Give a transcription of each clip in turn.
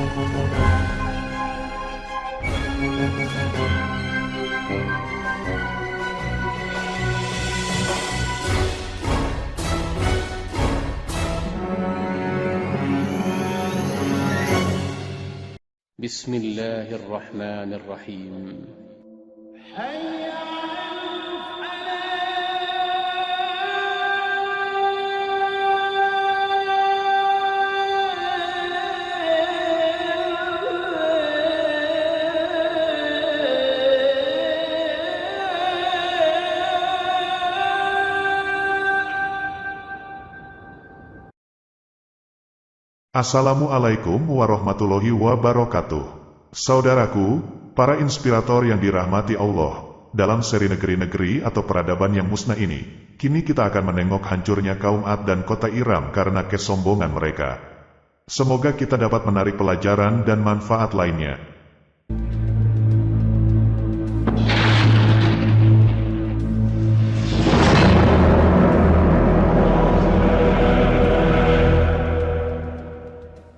بسم الله الرحمن الرحيم. حي على Assalamualaikum warahmatullahi wabarakatuh. Saudaraku, para inspirator yang dirahmati Allah, dalam seri negeri-negeri atau peradaban yang musnah ini, kini kita akan menengok hancurnya kaum Ad dan kota Iram karena kesombongan mereka. Semoga kita dapat menarik pelajaran dan manfaat lainnya.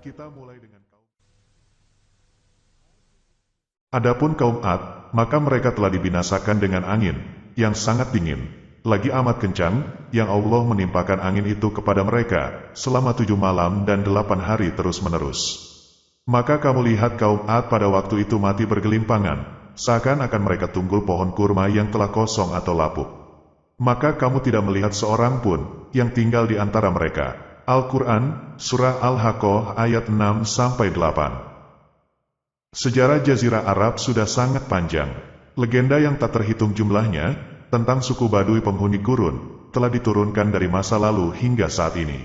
Kita mulai dengan Adapun kaum Ad, maka mereka telah dibinasakan dengan angin, yang sangat dingin, lagi amat kencang, yang Allah menimpakan angin itu kepada mereka, selama 7 malam dan 8 hari terus-menerus. Maka kamu lihat kaum Ad pada waktu itu mati bergelimpangan, seakan-akan mereka tunggul pohon kurma yang telah kosong atau lapuk. Maka kamu tidak melihat seorang pun, yang tinggal di antara mereka. Al-Quran, Surah Al-Haqqah ayat 6-8. Sejarah Jazirah Arab sudah sangat panjang. Legenda yang tak terhitung jumlahnya, tentang suku Baduy penghuni gurun, telah diturunkan dari masa lalu hingga saat ini.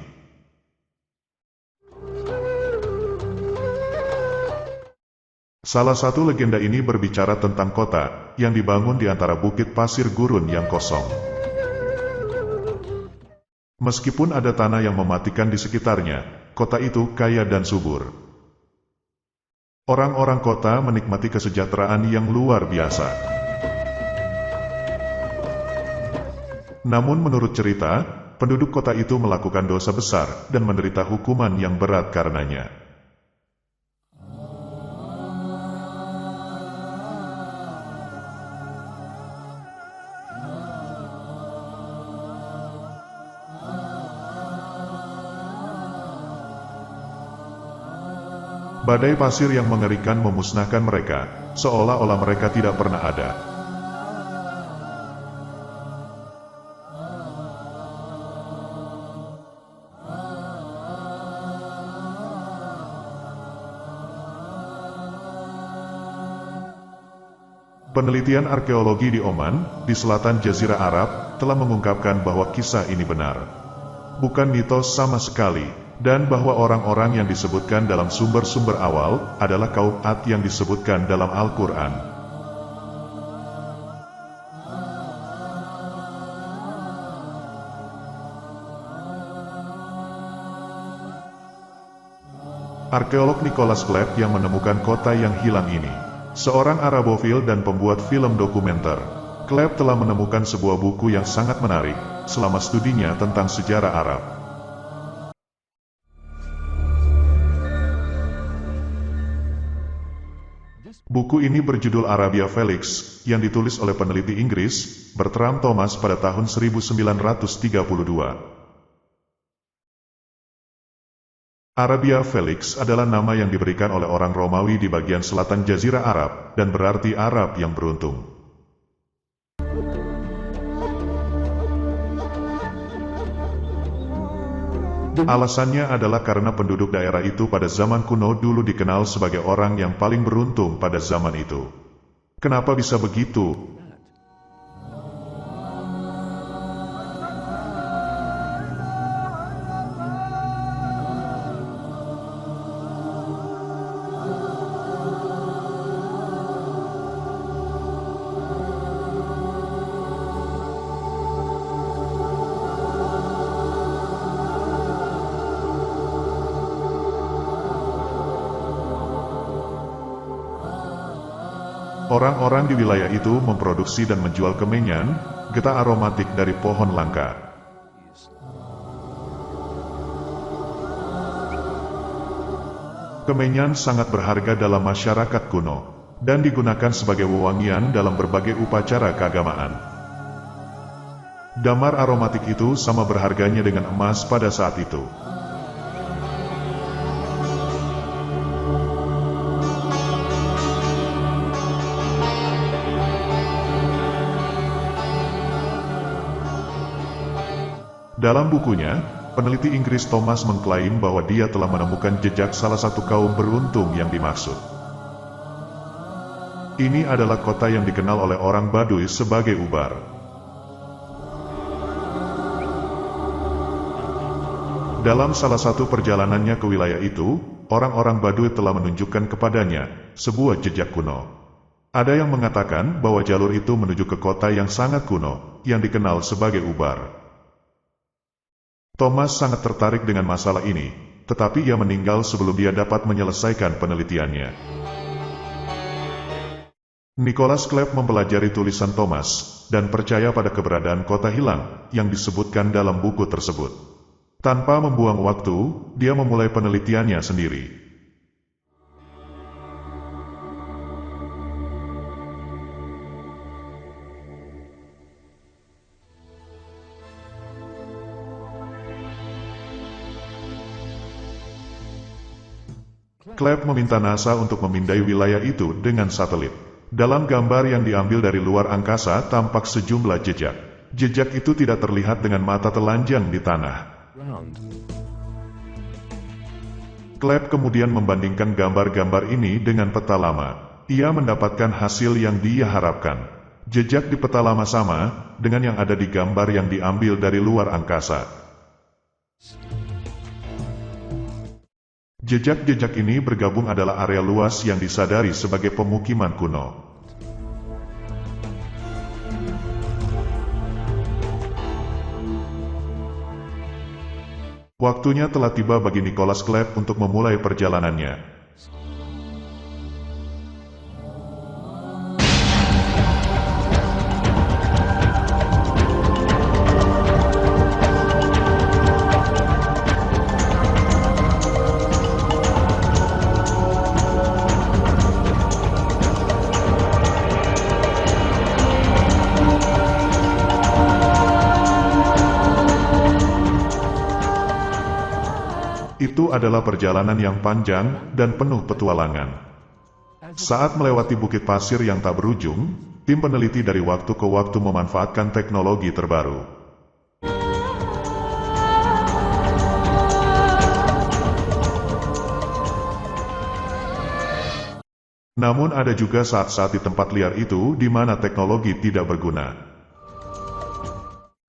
Salah satu legenda ini berbicara tentang kota, yang dibangun di antara bukit pasir gurun yang kosong. Meskipun ada tanah yang mematikan di sekitarnya, kota itu kaya dan subur. Orang-orang kota menikmati kesejahteraan yang luar biasa. Namun menurut cerita, penduduk kota itu melakukan dosa besar dan menderita hukuman yang berat karenanya. Badai pasir yang mengerikan memusnahkan mereka, seolah-olah mereka tidak pernah ada. Penelitian arkeologi di Oman, di selatan Jazirah Arab, telah mengungkapkan bahwa kisah ini benar. Bukan mitos sama sekali. Dan bahwa orang-orang yang disebutkan dalam sumber-sumber awal adalah kaum Ad yang disebutkan dalam Al-Quran. Arkeolog Nicholas Klepp yang menemukan kota yang hilang ini, seorang Arabofil dan pembuat film dokumenter. Klepp telah menemukan sebuah buku yang sangat menarik selama studinya tentang sejarah Arab. Buku ini berjudul Arabia Felix, yang ditulis oleh peneliti Inggris, Bertram Thomas pada tahun 1932. Arabia Felix adalah nama yang diberikan oleh orang Romawi di bagian selatan Jazirah Arab, dan berarti Arab yang beruntung. Alasannya adalah karena penduduk daerah itu pada zaman kuno dulu dikenal sebagai orang yang paling beruntung pada zaman itu. Kenapa bisa begitu? Orang-orang di wilayah itu memproduksi dan menjual kemenyan, getah aromatik dari pohon langka. Kemenyan sangat berharga dalam masyarakat kuno, dan digunakan sebagai wewangian dalam berbagai upacara keagamaan. Damar aromatik itu sama berharganya dengan emas pada saat itu. Dalam bukunya, peneliti Inggris Thomas mengklaim bahwa dia telah menemukan jejak salah satu kaum beruntung yang dimaksud. Ini adalah kota yang dikenal oleh orang Baduy sebagai Ubar. Dalam salah satu perjalanannya ke wilayah itu, orang-orang Baduy telah menunjukkan kepadanya sebuah jejak kuno. Ada yang mengatakan bahwa jalur itu menuju ke kota yang sangat kuno, yang dikenal sebagai Ubar. Thomas sangat tertarik dengan masalah ini, tetapi ia meninggal sebelum dia dapat menyelesaikan penelitiannya. Nicholas Cleve mempelajari tulisan Thomas, dan percaya pada keberadaan kota hilang, yang disebutkan dalam buku tersebut. Tanpa membuang waktu, dia memulai penelitiannya sendiri. Cleve meminta NASA untuk memindai wilayah itu dengan satelit. Dalam gambar yang diambil dari luar angkasa tampak sejumlah jejak. Jejak itu tidak terlihat dengan mata telanjang di tanah. Cleve kemudian membandingkan gambar-gambar ini dengan peta lama. Ia mendapatkan hasil yang dia harapkan. Jejak di peta lama sama dengan yang ada di gambar yang diambil dari luar angkasa. Jejak-jejak ini bergabung adalah area luas yang disadari sebagai pemukiman kuno. Waktunya telah tiba bagi Nicholas Cleve untuk memulai perjalanannya. Itu adalah perjalanan yang panjang dan penuh petualangan. Saat melewati bukit pasir yang tak berujung, tim peneliti dari waktu ke waktu memanfaatkan teknologi terbaru. Namun ada juga saat-saat di tempat liar itu di mana teknologi tidak berguna.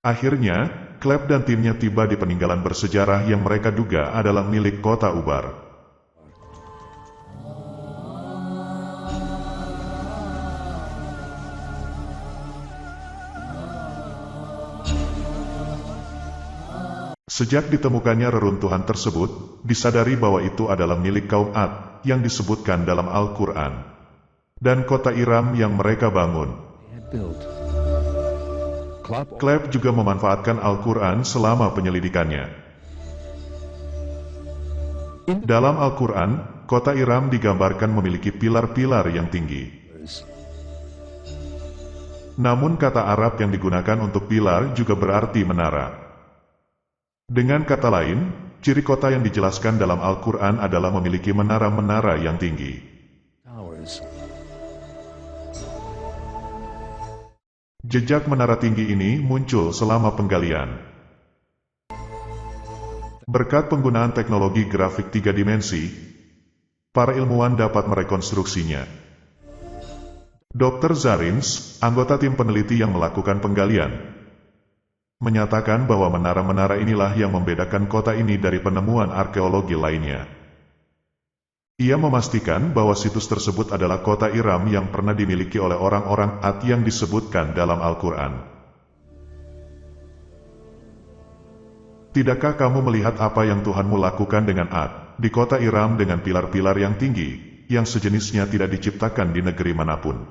Akhirnya, Cleve dan timnya tiba di peninggalan bersejarah yang mereka duga adalah milik kota Ubar. Sejak ditemukannya reruntuhan tersebut, disadari bahwa itu adalah milik kaum Ad yang disebutkan dalam Al-Quran, dan kota Iram yang mereka bangun. Cleve juga memanfaatkan Al-Quran selama penyelidikannya. Dalam Al-Quran, kota Iram digambarkan memiliki pilar-pilar yang tinggi. Namun kata Arab yang digunakan untuk pilar juga berarti menara. Dengan kata lain, ciri kota yang dijelaskan dalam Al-Quran adalah memiliki menara-menara yang tinggi. Jejak menara tinggi ini muncul selama penggalian. Berkat penggunaan teknologi grafik 3 dimensi, para ilmuwan dapat merekonstruksinya. Dr. Zarins, anggota tim peneliti yang melakukan penggalian, menyatakan bahwa menara-menara inilah yang membedakan kota ini dari penemuan arkeologi lainnya. Ia memastikan bahwa situs tersebut adalah kota Iram yang pernah dimiliki oleh orang-orang Ad yang disebutkan dalam Al-Quran. Tidakkah kamu melihat apa yang Tuhanmu lakukan dengan Ad, di kota Iram dengan pilar-pilar yang tinggi, yang sejenisnya tidak diciptakan di negeri manapun?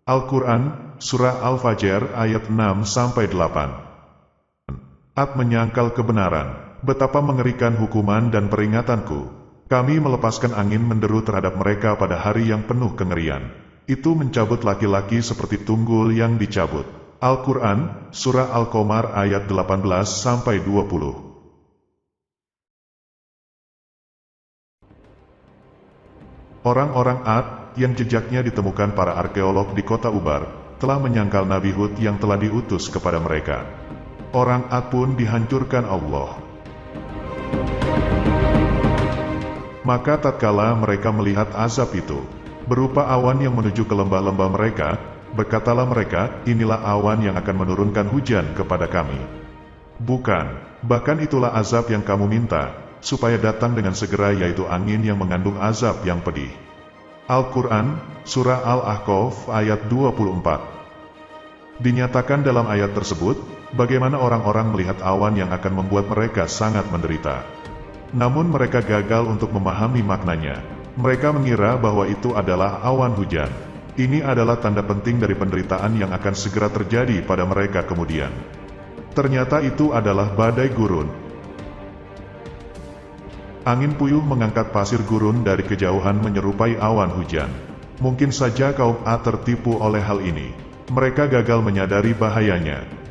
Al-Quran, Surah Al-Fajr ayat 6-8. Ad menyangkal kebenaran, betapa mengerikan hukuman dan peringatanku. Kami melepaskan angin menderu terhadap mereka pada hari yang penuh kengerian. Itu mencabut laki-laki seperti tunggul yang dicabut. Al-Quran, Surah Al-Qamar ayat 18-20. Orang-orang Ad, yang jejaknya ditemukan para arkeolog di kota Ubar, telah menyangkal Nabi Hud yang telah diutus kepada mereka. Orang Ad pun dihancurkan Allah. Maka tatkala mereka melihat azab itu, berupa awan yang menuju ke lembah-lembah mereka, berkatalah mereka, inilah awan yang akan menurunkan hujan kepada kami. Bukan, bahkan itulah azab yang kamu minta, supaya datang dengan segera, yaitu angin yang mengandung azab yang pedih. Al-Quran, Surah Al-Ahqaf ayat 24. Dinyatakan dalam ayat tersebut, bagaimana orang-orang melihat awan yang akan membuat mereka sangat menderita. Namun mereka gagal untuk memahami maknanya. Mereka mengira bahwa itu adalah awan hujan. Ini adalah tanda penting dari penderitaan yang akan segera terjadi pada mereka kemudian. Ternyata itu adalah badai gurun. Angin puyuh mengangkat pasir gurun dari kejauhan menyerupai awan hujan. Mungkin saja kaum A tertipu oleh hal ini. Mereka gagal menyadari bahayanya.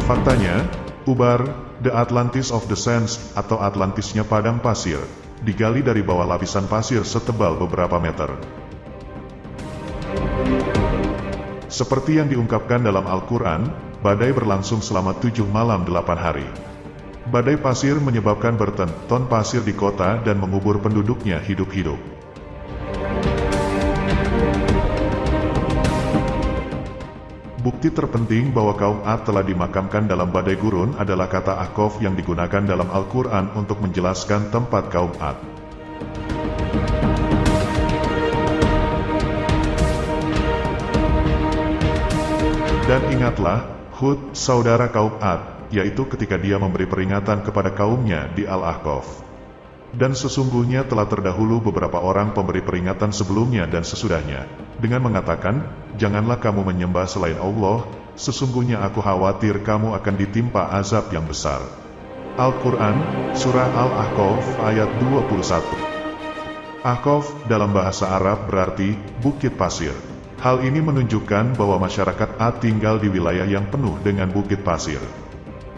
Faktanya, Ubar, The Atlantis of the Sands, atau Atlantisnya padang pasir, digali dari bawah lapisan pasir setebal beberapa meter. Seperti yang diungkapkan dalam Al-Quran, badai berlangsung selama 7 malam 8 hari. Badai pasir menyebabkan berton pasir di kota dan mengubur penduduknya hidup-hidup. Bukti terpenting bahwa kaum Ad telah dimakamkan dalam badai gurun adalah kata Ahqaf yang digunakan dalam Al-Quran untuk menjelaskan tempat kaum Ad. Dan ingatlah, Hud, saudara kaum Ad, yaitu ketika dia memberi peringatan kepada kaumnya di Al-Ahqaf. Dan sesungguhnya telah terdahulu beberapa orang pemberi peringatan sebelumnya dan sesudahnya, dengan mengatakan, janganlah kamu menyembah selain Allah, sesungguhnya aku khawatir kamu akan ditimpa azab yang besar. Al-Quran, Surah Al-Ahqaf ayat 21. Ahqaf dalam bahasa Arab berarti bukit pasir. Hal ini menunjukkan bahwa masyarakat Ad tinggal di wilayah yang penuh dengan bukit pasir.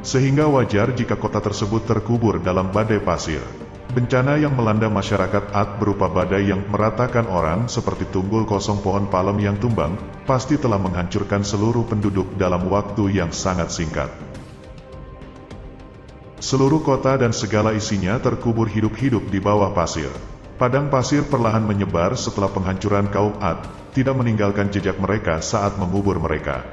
Sehingga wajar jika kota tersebut terkubur dalam badai pasir. Bencana yang melanda masyarakat Ad berupa badai yang meratakan orang seperti tunggul kosong pohon palem yang tumbang, pasti telah menghancurkan seluruh penduduk dalam waktu yang sangat singkat. Seluruh kota dan segala isinya terkubur hidup-hidup di bawah pasir. Padang pasir perlahan menyebar setelah penghancuran kaum Ad, tidak meninggalkan jejak mereka saat mengubur mereka.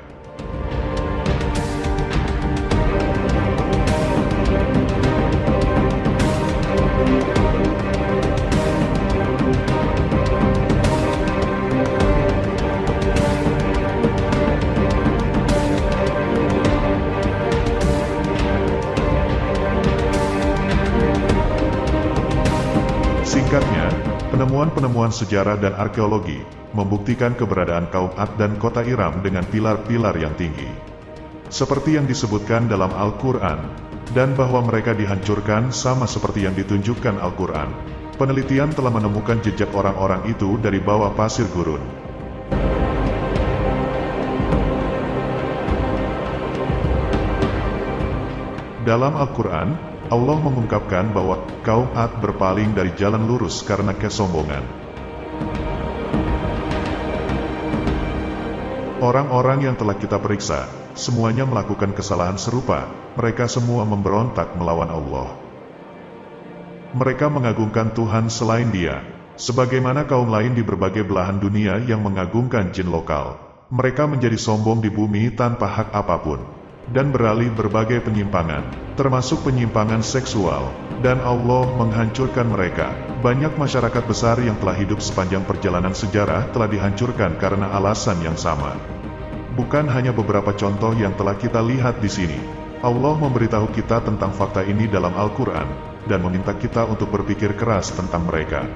Singkatnya, penemuan-penemuan sejarah dan arkeologi membuktikan keberadaan kaum Ad dan kota Iram dengan pilar-pilar yang tinggi. Seperti yang disebutkan dalam Al-Quran, dan bahwa mereka dihancurkan sama seperti yang ditunjukkan Al-Quran. Penelitian telah menemukan jejak orang-orang itu dari bawah pasir gurun. Dalam Al-Quran, Allah mengungkapkan bahwa kaum Ad berpaling dari jalan lurus karena kesombongan. Orang-orang yang telah kita periksa, semuanya melakukan kesalahan serupa, mereka semua memberontak melawan Allah. Mereka mengagungkan Tuhan selain Dia, sebagaimana kaum lain di berbagai belahan dunia yang mengagungkan jin lokal. Mereka menjadi sombong di bumi tanpa hak apapun, dan beralih berbagai penyimpangan, termasuk penyimpangan seksual, dan Allah menghancurkan mereka. Banyak masyarakat besar yang telah hidup sepanjang perjalanan sejarah telah dihancurkan karena alasan yang sama. Bukan hanya beberapa contoh yang telah kita lihat di sini. Allah memberitahu kita tentang fakta ini dalam Al-Quran, dan meminta kita untuk berpikir keras tentang mereka.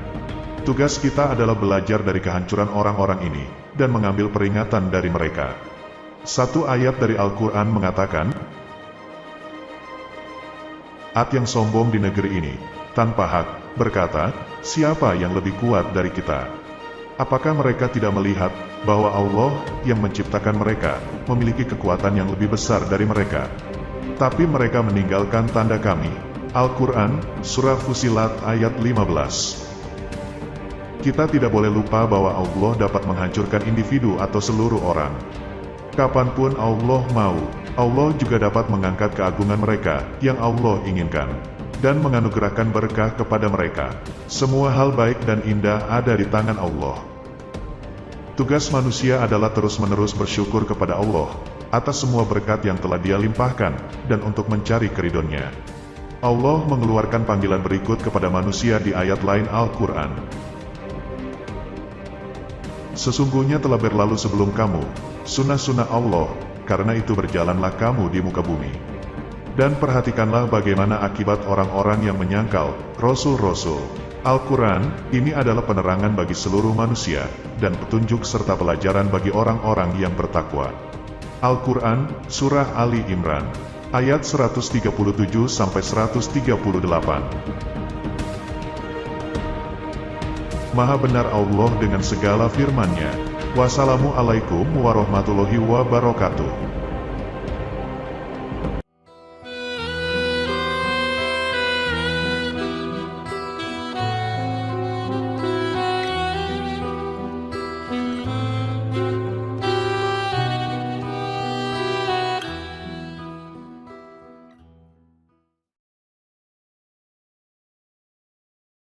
Tugas kita adalah belajar dari kehancuran orang-orang ini, dan mengambil peringatan dari mereka. Satu ayat dari Al-Quran mengatakan, Ad yang sombong di negeri ini, tanpa hak, berkata, siapa yang lebih kuat dari kita? Apakah mereka tidak melihat bahwa Allah yang menciptakan mereka memiliki kekuatan yang lebih besar dari mereka? Tapi mereka meninggalkan tanda kami. Al-Quran, Surah Fusilat ayat 15. Kita tidak boleh lupa bahwa Allah dapat menghancurkan individu atau seluruh orang. Kapanpun Allah mau, Allah juga dapat mengangkat keagungan mereka yang Allah inginkan, dan menganugerahkan berkah kepada mereka. Semua hal baik dan indah ada di tangan Allah. Tugas manusia adalah terus-menerus bersyukur kepada Allah, atas semua berkat yang telah Dia limpahkan, dan untuk mencari keridhoannya. Allah mengeluarkan panggilan berikut kepada manusia di ayat lain Al-Quran. Sesungguhnya telah berlalu sebelum kamu, sunnah-sunnah Allah, karena itu berjalanlah kamu di muka bumi. Dan perhatikanlah bagaimana akibat orang-orang yang menyangkal Rasul-Rasul. Al-Quran, ini adalah penerangan bagi seluruh manusia, dan petunjuk serta pelajaran bagi orang-orang yang bertakwa. Al-Quran, Surah Ali Imran, ayat 137-138. Maha benar Allah dengan segala firman-Nya. Wassalamualaikum warahmatullahi wabarakatuh.